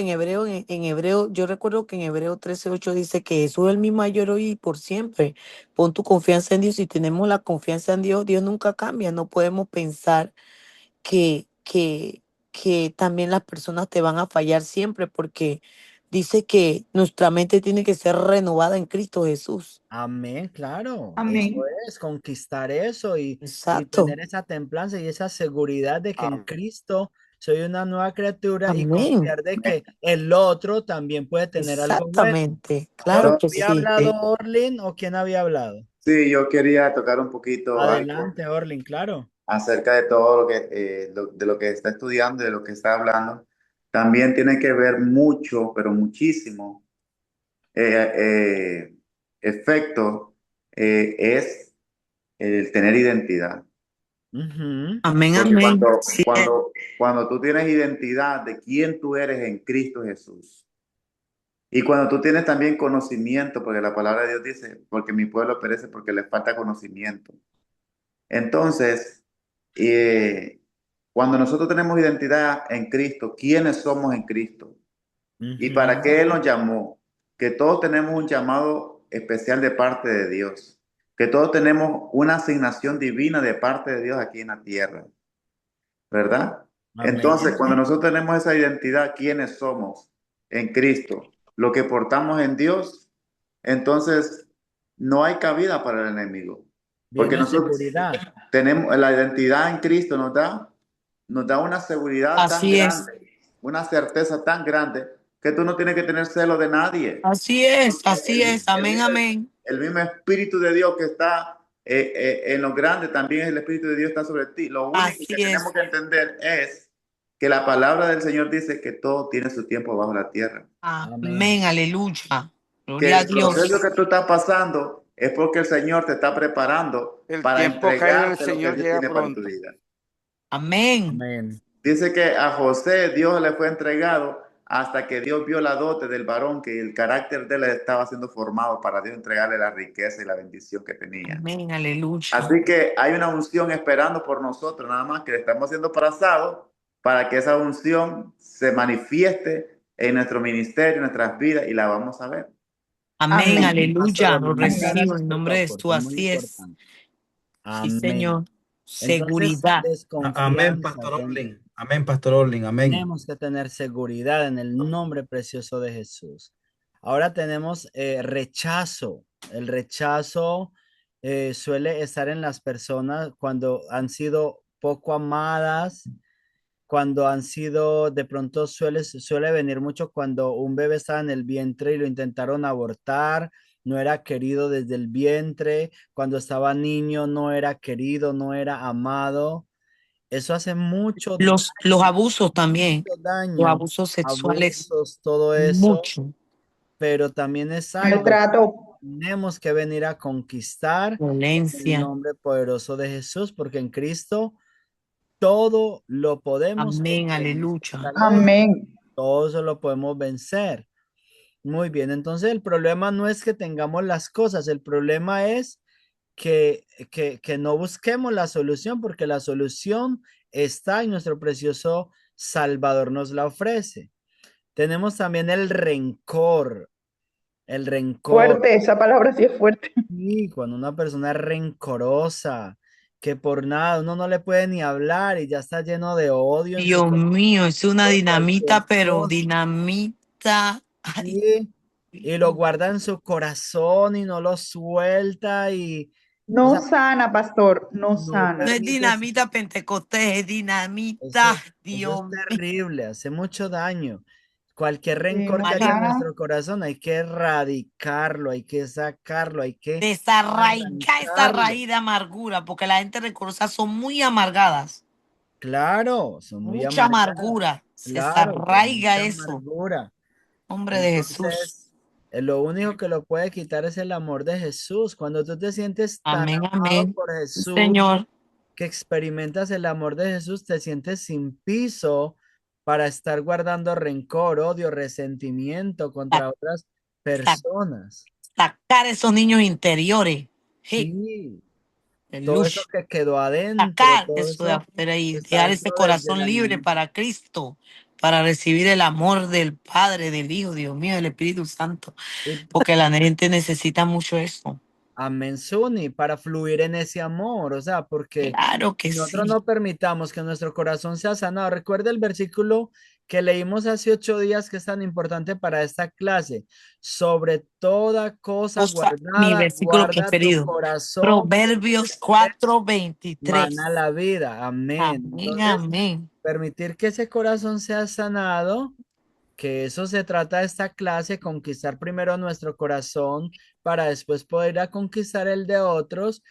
yo recuerdo que en Hebreo 13:8 dice que Jesús es el mismo ayer, hoy y por siempre. Pon tu confianza en Dios. Si tenemos la confianza en Dios, Dios nunca cambia. No podemos pensar que, que, que también las personas te van a fallar siempre, porque dice que nuestra mente tiene que ser renovada en Cristo Jesús. Amén, claro, eso Amén. es, conquistar eso y Exacto. tener esa templanza y esa seguridad de que en Am- Cristo soy una nueva criatura y Amén. confiar de que el otro también puede tener algo bueno. Exactamente. Claro que ¿Había sí. hablado Orlin o quién había hablado? Sí, yo quería tocar un poquito algo Adelante, Orlin, claro. acerca de todo lo que, de lo que está estudiando, de lo que está hablando. También tiene que ver mucho, pero muchísimo, eh, eh, efecto, es el tener identidad. Ujú. Amén, Porque amén. Sí, cuando tú tienes identidad de quién tú eres en Cristo Jesús, y cuando tú tienes también conocimiento, porque la palabra de Dios dice, porque mi pueblo perece porque le falta conocimiento. Entonces, cuando nosotros tenemos identidad en Cristo, ¿quiénes somos en Cristo? ¿Y para Ujú. qué Él nos llamó? Que todos tenemos un llamado especial de parte de Dios, que todos tenemos una asignación divina de parte de Dios aquí en la tierra, ¿verdad? Entonces, Amén. cuando nosotros tenemos esa identidad, ¿quiénes somos en Cristo? Lo que portamos en Dios, entonces no hay cabida para el enemigo. Porque Viene nosotros seguridad. tenemos la identidad en Cristo, nos da una seguridad tan así es. grande, una certeza tan grande, que tú no tienes que tener celo de nadie. Así es. Así es. Amén, mismo, amén. el mismo Espíritu de Dios que está en lo grande, también el Espíritu de Dios está sobre ti. Lo único Así que tenemos es. que entender es que la palabra del Señor dice que todo tiene su tiempo bajo la tierra. Amén. Aleluya. Que Gloria a el proceso Dios. que tú estás pasando es porque el Señor te está preparando El para tiempo caído del entregarte lo que Señor Dios llega tiene para tu pronto. vida. Amén. Amén. Dice que a José Dios le fue entregado hasta que Dios vio la dote del varón, que el carácter de él estaba siendo formado para Dios entregarle la riqueza y la bendición que tenía. Amén. Aleluya. Así que hay una unción esperando por nosotros, nada más que le estamos haciendo pasados para que esa unción se manifieste en nuestro ministerio, en nuestras vidas, y la vamos a ver. Amén. Amén. Pastor Aleluya. Lo Orlin, muchas recibo gracias en por tu nombre de Jesús. aporte, muy Así es. importante. Sí, Amén. Señor. Entonces, Seguridad. Amén, desconfianza. Pastor Orlin. Amén, Pastor Orlin. Amén. Tenemos que tener seguridad en el nombre precioso de Jesús. Ahora tenemos rechazo. El rechazo suele estar en las personas cuando han sido poco amadas, cuando han sido, de pronto suele venir mucho cuando un bebé estaba en el vientre y lo intentaron abortar, no era querido desde el vientre, cuando estaba niño no era querido, no era amado. Eso hace mucho Los abusos también. Los daño, abusos sexuales. abusos, todo eso, Mucho. pero también es algo que Maltrato. tenemos que venir a conquistar en el Violencia. nombre poderoso de Jesús, porque en Cristo todo lo podemos Amén. porque Él nos Aleluya. fortalece, Amén. todo eso lo podemos vencer. Muy bien, entonces el problema no es que tengamos las cosas, el problema es que no busquemos la solución, porque la solución está en nuestro precioso Salvador, nos la ofrece. Tenemos también el rencor. El rencor. Fuerte, esa palabra sí es fuerte. Sí, cuando una persona es rencorosa, que por nada uno no le puede ni hablar y ya está lleno de odio en su Dios corazón mío, es una por dinamita, cualquier pero cosa. dinamita. Ay, Sí, y lo guarda en su corazón y no lo suelta y, o No sea, sana, pastor, no no no sana. es permite. dinamita pentecostés, es dinamita. Eso es Dios mío. terrible, hace mucho daño. Cualquier Sí, rencor no que haya en sana. nuestro corazón hay que erradicarlo, hay que sacarlo, hay que Desarraiga esa arrancarlo. raíz de amargura, porque la gente rencorosa son muy amargadas. Claro, son muy Mucha amargadas. amargura. Se Claro, con desarraiga mucha eso. amargura. Nombre de Jesús. Entonces, lo único que lo puede quitar es el amor de Jesús. Cuando tú te sientes tan Amén, amado amén. por Sí, Jesús, Señor. que experimentas el amor de Jesús, te sientes sin piso para estar guardando rencor, odio, resentimiento contra otras Sa- personas. Sacar esos niños interiores. Sí, Sí, de todo eso luz. que quedó adentro, Sacar todo eso de eso afuera que y está dejar ese dentro desde corazón la libre niñez. para Cristo, para recibir el amor del Padre, del Hijo, Dios mío, del Espíritu Santo. Y Porque la gente necesita mucho eso. amén, Suni, para fluir en ese amor, o sea, porque Claro que nosotros sí. no permitamos que nuestro corazón sea sanado. Recuerda el versículo que leímos hace 8 días que es tan importante para esta clase. Sobre toda cosa Mi guardada, versículo guarda tu preferido. corazón, Proverbios 4:23. mana la vida. Amén. Amén, Entonces, amén. Permitir que ese corazón sea sanado, que eso se trata de esta clase, conquistar primero nuestro corazón para después poder ir a conquistar el de otros,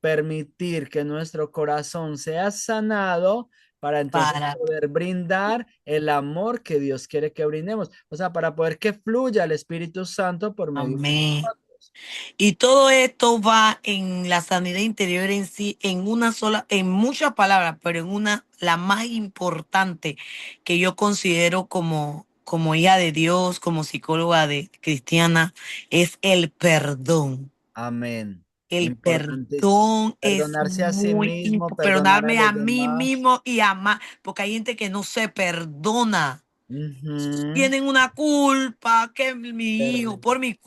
permitir que nuestro corazón sea sanado para entonces para, poder brindar el amor que Dios quiere que brindemos, o sea, para poder que fluya el Espíritu Santo por medio de amén. nosotros. Y todo esto va en la sanidad interior en sí, en una sola, en muchas palabras, pero en una, la más importante que yo considero como hija de Dios, como psicóloga de cristiana, es el perdón. Amén. El Importantísimo. perdón es Perdonarse a sí muy mismo, importante, perdonar a perdonarme a los mí demás. mismo y amar, porque hay gente que no se perdona. Ujú. Tienen una culpa, que mi hijo, Per-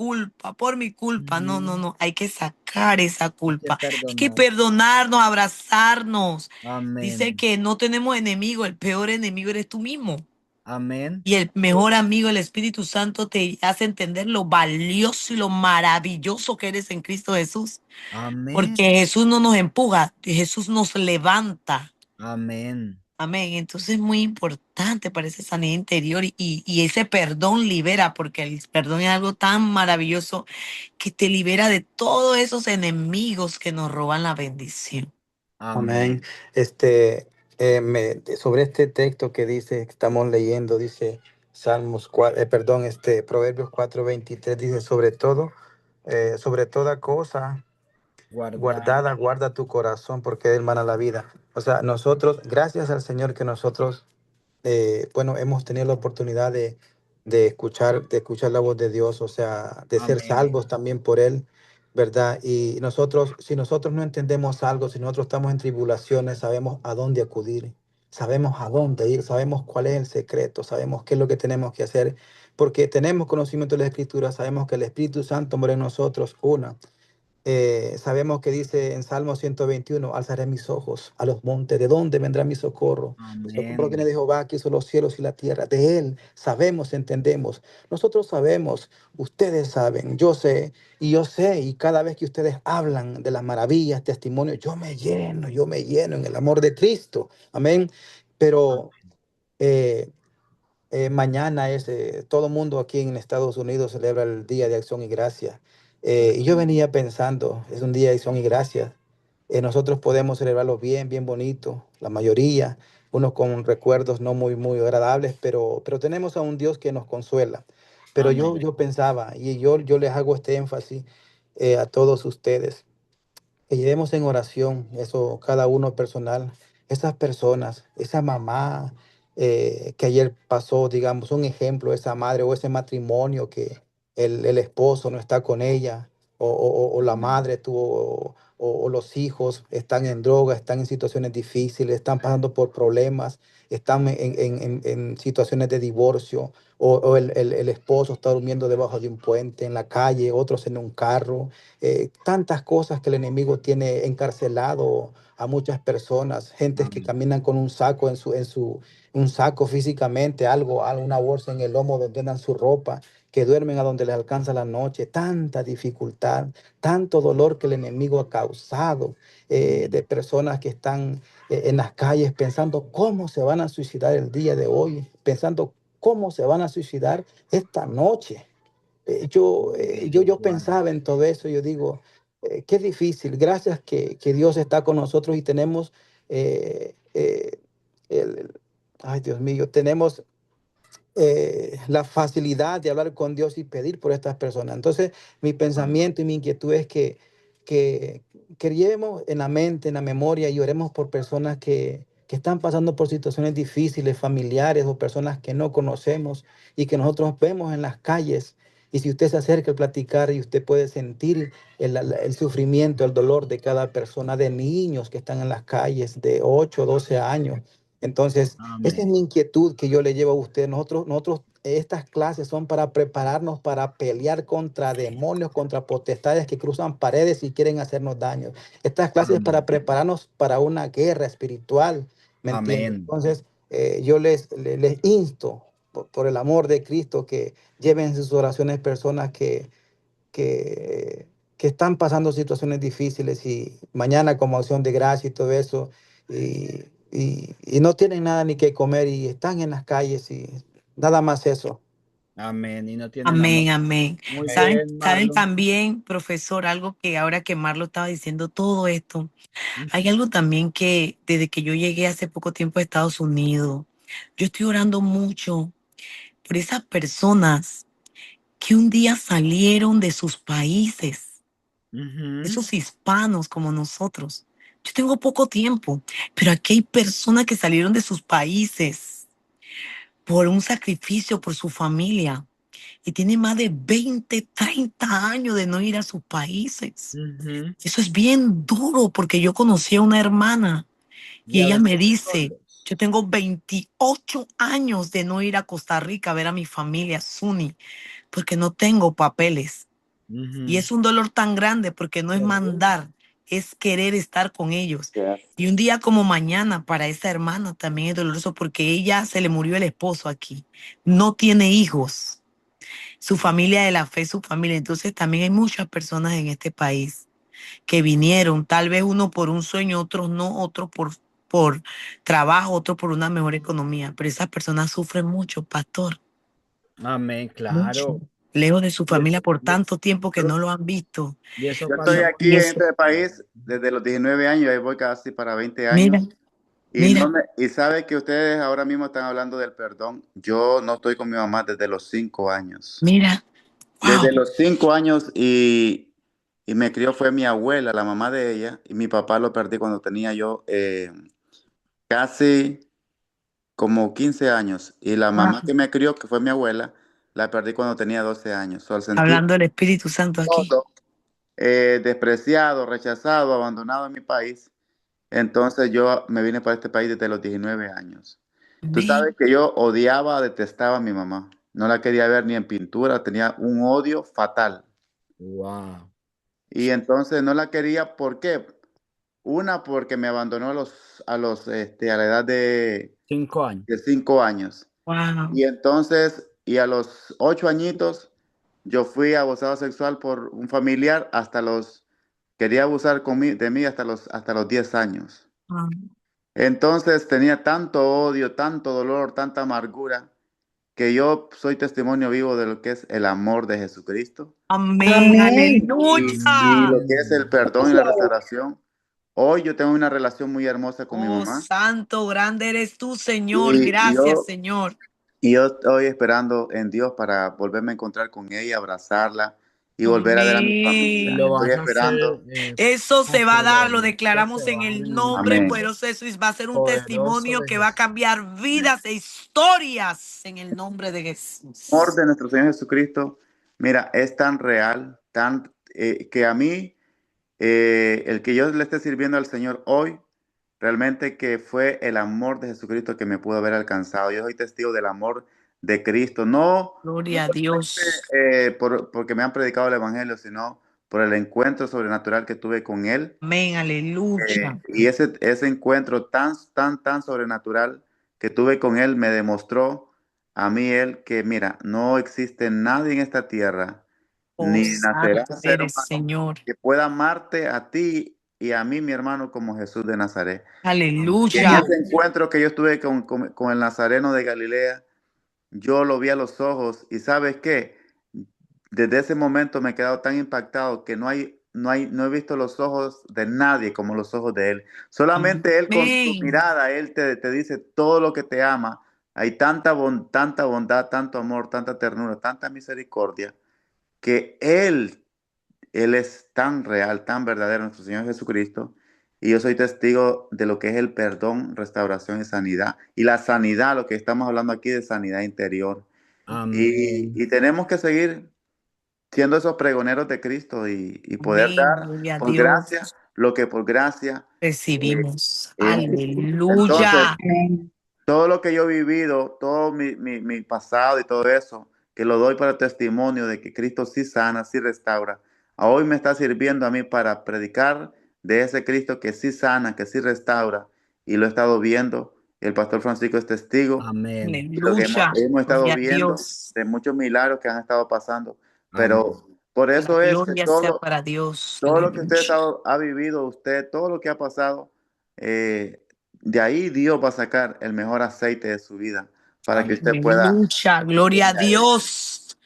por mi culpa. No, no, ujú. no, hay que sacar esa Hay que culpa. Hay que perdonar. perdonarnos, abrazarnos. Dice Amén. que no tenemos enemigo, el peor enemigo eres tú mismo. Amén. Y el mejor amigo, el Espíritu Santo, te hace entender lo valioso y lo maravilloso que eres en Cristo Jesús. Amén. Porque Jesús no nos empuja, Jesús nos levanta. Amén. Amén. Entonces es muy importante para esa sanidad interior y ese perdón libera, porque el perdón es algo tan maravilloso que te libera de todos esos enemigos que nos roban la bendición. Amén. Amén. Sobre este texto que dice, que estamos leyendo, dice Salmos 4, perdón, Proverbios 4:23 dice, sobre toda cosa Guardar. guardada, guarda tu corazón porque de él mana la vida. O sea, nosotros, gracias al Señor que nosotros bueno, hemos tenido la oportunidad de escuchar la voz de Dios, o sea, de ser Amén. salvos también por Él, ¿verdad? Y nosotros, si nosotros no entendemos algo, si nosotros estamos en tribulaciones, sabemos a dónde acudir, sabemos a dónde ir, sabemos cuál es el secreto, sabemos qué es lo que tenemos que hacer, porque tenemos conocimiento de la Escritura, sabemos que el Espíritu Santo mora en nosotros, sabemos que dice en Salmo 121, alzaré mis ojos a los montes, ¿de dónde vendrá mi socorro? Mi socorro viene Amén. de Jehová, que hizo los cielos y la tierra. De él sabemos, entendemos. Nosotros sabemos, ustedes saben, yo sé, y cada vez que ustedes hablan de las maravillas, testimonios, yo me lleno en el amor de Cristo. Amén. Pero eh, mañana todo el mundo aquí en Estados Unidos celebra el Día de Acción y Gracia. Y yo venía pensando, es un día de acción y gracias. Nosotros podemos celebrarlo bien, bien bonito, la mayoría, unos con recuerdos no muy, muy agradables, pero tenemos a un Dios que nos consuela. Pero Amén. yo pensaba, y yo les hago este énfasis a todos ustedes que llevemos en oración, eso cada uno personal, esas personas, esa mamá que ayer pasó, digamos, un ejemplo, esa madre o ese matrimonio que el esposo no está con ella, o la madre tuvo, o los hijos están en droga, están en situaciones difíciles, están pasando por problemas, están en situaciones de divorcio, o el esposo está durmiendo debajo de un puente en la calle, otros en un carro, tantas cosas que el enemigo tiene encarcelado a muchas personas, gentes que Amén. caminan con un saco un saco físicamente, una bolsa en el lomo donde andan su ropa, que duermen a donde les alcanza la noche, tanta dificultad, tanto dolor que el enemigo ha causado, Amén. de personas que están en las calles pensando cómo se van a suicidar el día de hoy, pensando cómo se van a suicidar esta noche. Dios Yo guarde. pensaba en todo eso, yo digo, qué difícil, gracias que Dios está con nosotros y tenemos, eh, el- ay Dios mío, tenemos la facilidad de hablar con Dios y pedir por estas personas. Entonces, mi Amén. pensamiento y mi inquietud es que, que llevemos en la mente, en la memoria y oremos por personas que están pasando por situaciones difíciles, familiares o personas que no conocemos y que nosotros vemos en las calles. Y si usted se acerca al platicar y usted puede sentir el sufrimiento, el dolor de cada persona, de niños que están en las calles de 8 o 12 años. Entonces, esa es Amén. mi inquietud que yo le llevo a usted. Estas clases son para prepararnos para pelear contra demonios, contra potestades que cruzan paredes y quieren hacernos daño. Estas clases es para Amén. prepararnos para una guerra espiritual, ¿me entiende? Amén. Entonces, yo les insto, por el amor de Cristo, que lleven en sus oraciones personas que, que están pasando situaciones difíciles y mañana como acción de gracia y todo eso, y y no tienen nada ni que comer y están en las calles y nada más eso. Amén. Y no tienen amor. Amén, amén. Muy ¿Saben, bien, saben Marlon. también, profesor, algo que ahora que Marlo estaba diciendo todo esto, hay algo también que desde que yo llegué hace poco tiempo a Estados Unidos, yo estoy orando mucho por esas personas que un día salieron de sus países, Ujú. esos hispanos como nosotros. Yo tengo poco tiempo, pero aquí hay personas que salieron de sus países por un sacrificio, por su familia, y tienen más de 20, 30 años de no ir a sus países. Ujú. Eso es bien duro porque yo conocí a una hermana Y y ella ahora me están dice, solos. yo tengo 28 años de no ir a Costa Rica a ver a mi familia Suni porque no tengo papeles. Y Ujú. es un dolor tan grande porque no es mandar, es querer estar con ellos. Y un día como mañana para esa hermana también es doloroso porque ella se le murió el esposo aquí. No tiene hijos. Su familia de la fe, su familia. Entonces también hay muchas personas en este país que vinieron, tal vez uno por un sueño, otros no, otros por trabajo, otros por una mejor economía. Pero esas personas sufren mucho, pastor, Amén, mucho. claro. Lejos de su Yo, familia por yo- tanto tiempo que no lo han visto. Y eso yo estoy pasa Y, por aquí y en eso, este país desde los 19 años, ahí voy casi para 20 mira, años. Y, mira, y sabe que ustedes ahora mismo están hablando del perdón. Yo no estoy con mi mamá desde los 5 años. mira, wow, Desde los 5 años y me crió fue mi abuela, la mamá de ella, y mi papá lo perdí cuando tenía yo casi como 15 años. Y la wow. mamá que me crió, que fue mi abuela, la perdí cuando tenía 12 años. So, al sentir Hablando del Espíritu Santo aquí. todo, despreciado, rechazado, abandonado en mi país, entonces yo me vine para este país desde los 19 años. Tú sabes Amén. que yo odiaba, detestaba a mi mamá. No la quería ver ni en pintura, tenía un odio fatal. wow. Y entonces no la quería, ¿por qué? Una, porque me abandonó a la edad 5 años. de 5 años. Wow. Y entonces, y a los 8 añitos, yo fui abusado sexual por un familiar quería abusar de mí hasta los 10 años. Wow. Entonces tenía tanto odio, tanto dolor, tanta amargura, que yo soy testimonio vivo de lo que es el amor de Jesucristo Amén, Amén. y aleluya. lo que es el perdón y la restauración. Hoy yo tengo una relación muy hermosa con mi Oh, mamá santo, grande eres tú, Señor. y Gracias, yo, Señor. y yo estoy esperando en Dios para volverme a encontrar con ella, abrazarla y volver a ver a mi Y familia. lo Amén. Estoy vas a hacer esperando. Eso se va a dar, lo Eso se declaramos en va a dar el en el nombre Amén. nombre poderoso de Jesús. Va a ser un poderoso testimonio de que va a Jesús. cambiar vidas e historias en el nombre de El amor Jesús. de nuestro Señor Jesucristo, mira, es tan real, que a mí, el que yo le esté sirviendo al Señor hoy, realmente que fue el amor de Jesucristo que me pudo haber alcanzado. Yo soy testigo del amor de Cristo, no Gloria a solamente Dios. porque me han predicado el Evangelio, sino por el encuentro sobrenatural que tuve con Él. Amén, aleluya. Y ese encuentro tan sobrenatural que tuve con Él me demostró a mí Él que, mira, no existe nadie en esta tierra, Oh, ni nacerá santo ser eres, humano Señor. que pueda amarte a ti y a mí, mi hermano, como Jesús de Nazaret. Y en Aleluya. ese encuentro que yo tuve con el Nazareno de Galilea, yo lo vi a los ojos y ¿sabes qué? Desde ese momento me he quedado tan impactado que no he visto los ojos de nadie como los ojos de él. Solamente él con su Amén. mirada, él te dice todo lo que te ama. Hay tanta bondad, tanto amor, tanta ternura, tanta misericordia, que él es tan real, tan verdadero, nuestro Señor Jesucristo. Y yo soy testigo de lo que es el perdón, restauración y sanidad. Y la sanidad, lo que estamos hablando aquí de sanidad interior. Y Amén. tenemos que seguir siendo esos pregoneros de Cristo y poder Amén. dar Gloria a por gracia Dios. lo que por gracia Recibimos. hemos recibido. Entonces, Aleluya. Amén. todo lo que yo he vivido, todo mi pasado y todo eso, que lo doy para testimonio de que Cristo sí sana, sí restaura. A hoy me está sirviendo a mí para predicar de ese Cristo que sí sana, que sí restaura. Y lo he estado viendo. El pastor Francisco es testigo. Amén. Y lo que hemos, Aleluya. hemos estado Gloria a viendo Dios. de muchos milagros que han estado pasando. Amén. Pero por La eso es que gloria sea todo, para Dios. todo lo que usted Aleluya. ha vivido, usted, todo lo que ha pasado, eh, de ahí Dios va a sacar el mejor aceite de su vida para que usted pueda. Aleluya, gloria a Gloria a Él. Dios.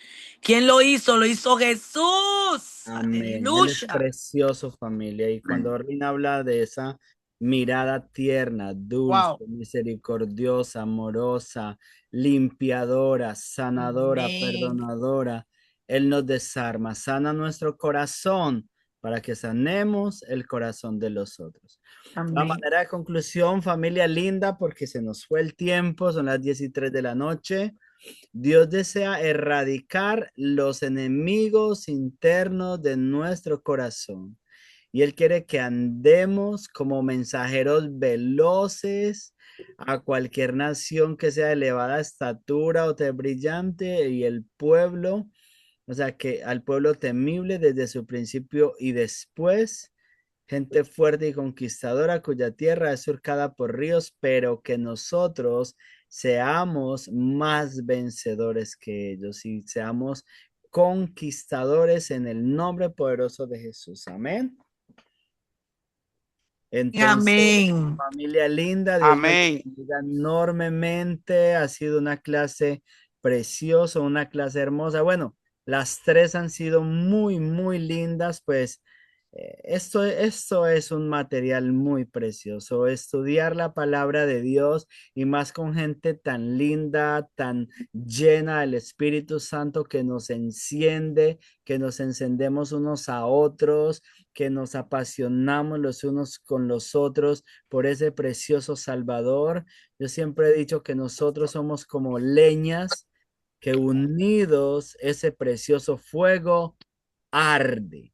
¿Quién lo hizo? Lo hizo Jesús. Amén. Él es Aleluya. precioso, familia. Y cuando Orlin habla de esa mirada tierna, dulce, Wow. misericordiosa, amorosa, limpiadora, sanadora, Amén. perdonadora, Él nos desarma, sana nuestro corazón para que sanemos el corazón de los otros. La Amén. manera de conclusión, familia linda, porque se nos fue el tiempo, son las 10:03 de la noche. Dios desea erradicar los enemigos internos de nuestro corazón. Y Él quiere que andemos como mensajeros veloces a cualquier nación que sea de elevada estatura o de brillante, y el pueblo, o sea, que al pueblo temible desde su principio y después, gente fuerte y conquistadora cuya tierra es surcada por ríos, pero que nosotros seamos más vencedores que ellos y seamos conquistadores en el nombre poderoso de Jesús. Amén. Entonces, Amén. familia linda, Dios me Amén. bendiga enormemente. Ha sido una clase preciosa, una clase hermosa. Bueno, las tres han sido muy, muy lindas, pues esto es un material muy precioso. Estudiar la palabra de Dios y más con gente tan linda, tan llena del Espíritu Santo que nos enciende, que nos encendemos unos a otros, que nos apasionamos los unos con los otros por ese precioso Salvador. Yo siempre he dicho que nosotros somos como leñas que unidos ese precioso fuego arde.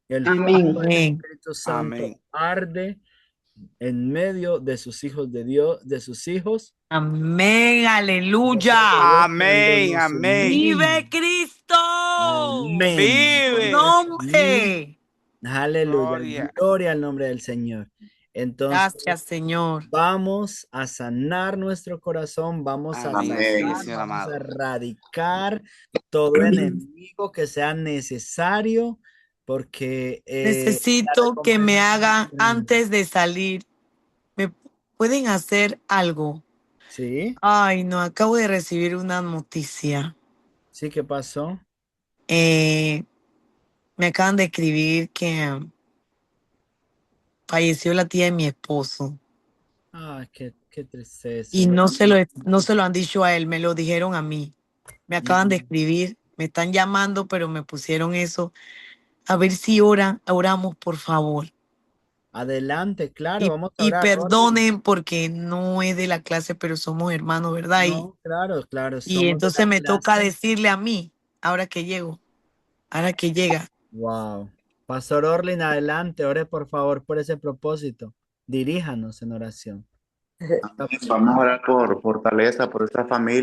El Amén. fuego del Amén. Espíritu Santo Amén. arde en medio de sus hijos de Dios, de sus hijos. Amén. Aleluya. Cuando Amén. nos Amén. Vive unimos. Cristo. Amén. Su Vive. nombre. Aleluya. Gloria. Gloria al nombre del Señor. Entonces, Gracias, Señor. vamos a sanar nuestro corazón, vamos a Amén. sanar, Sí, Amén. Señor vamos a amado. erradicar todo enemigo que sea necesario, porque la Necesito que me recompensa es hagan grande. antes de salir. ¿Me pueden hacer algo? ¿Sí? Ay, no, acabo de recibir una noticia. ¿Sí? ¿Qué pasó? Me acaban de escribir que falleció la tía de mi esposo Ah, qué tristeza. y no se lo han dicho a él, me lo dijeron a mí. Me acaban de escribir, me están llamando, pero me pusieron eso. A ver si oramos, por favor. Adelante, claro, vamos a Y orar. perdonen porque no es de la clase, pero somos hermanos, ¿verdad? No, claro, Y somos de entonces la me toca clase. decirle a mí, ahora que llega. Wow. Pastor Orlin, adelante, ore por favor por ese propósito. Diríjanos en oración. Amén. Vamos a orar por fortaleza, por esta familia.